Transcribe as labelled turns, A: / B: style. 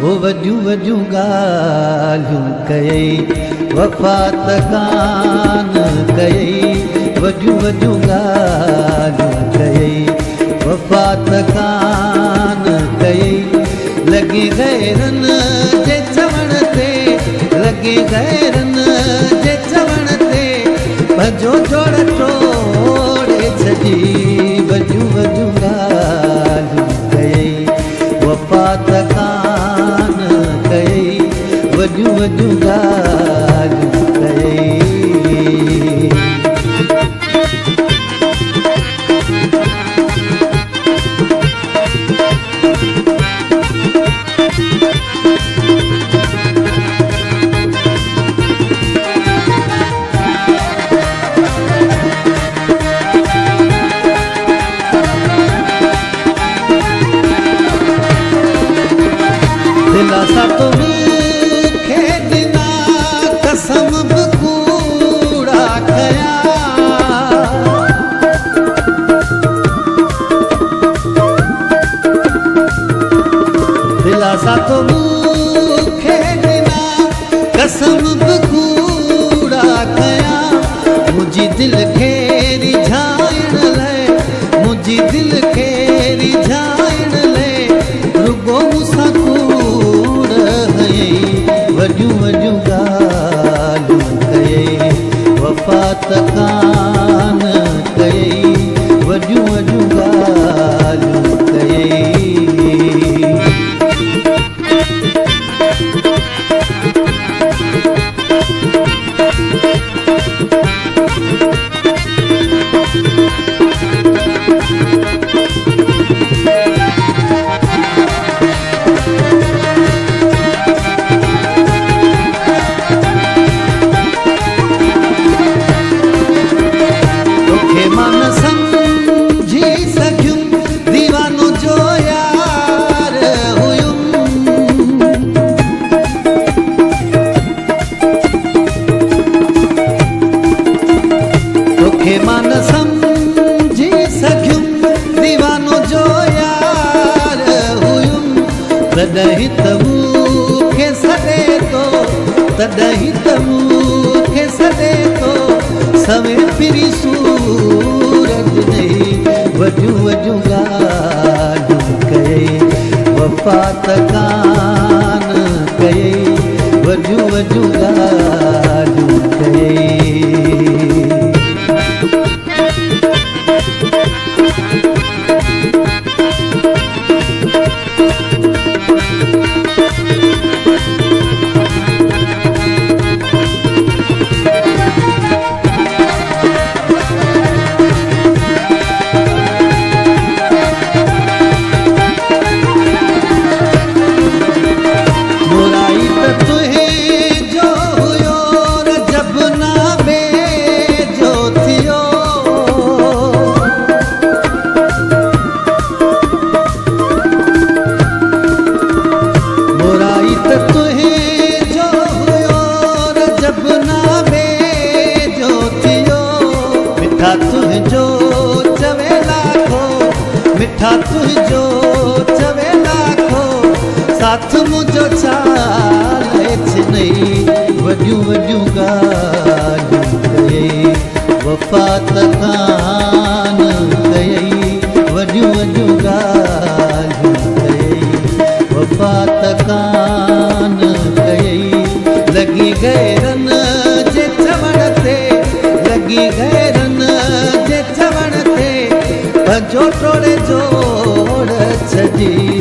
A: ओ वॾियूं वॾियूं ॻाल्हियूं कयई वफ़ा त कान कयई वॾियूं वॾियूं ॻाल्हियूं कयई वफ़ा त कान कयई लॻी गैरनि जे चवण ते लॻी गैरनि जे चवण ते भॼो जोड़ टोड़े छॾी वॾियूं वॾियूं ॻाल्हियूं कयई वफ़ा त कान कयई वॾियूं वॾियूं ॻाल्हियूं कयई दिलासा तो मूंखे ॾिना कसम बि कूड़ा कया दिलासा तो मूंखे ॾिना कसम बि कूड़ा कया मुंहिंजी दिलि खे रिझाइण लाइ मुंहिंजी दिलि खे रिझाइण लाइ रुॻो मूंसां वॾियूं वॾियूं ॻाल्हियूं कयई वफ़ा त कान कयई वॾियूं वॾियूं ॻाल्हियूं कयई मां न सम्झी सघियुमि दीवानो जो यार हुयुमि तॾहिं त मूंखे सॾे थो तॾहिं त मूंखे सॾे थो सवे फिरी सूरज ॾेई वॾियूं वॾियूं ॻाल्हियूं कयई वफ़ा त कान कयई वॾियूं वॾियूं ॻाल्हियूं कयई मिठा तुंहिंजो चवे लाखो साथ मुंहिंजो चाले छिनई वॾियूं वॾियूं ॻाल्हियूं कयई वफ़ा त कान कयई वॾियूं वॾियूं ॻाल्हियूं कयई वफ़ा त कान कयई लॻी गैरनि जे चवण ते लॻी गैरनि जे चवण ते भॼो टोड़े जोड़ छॾी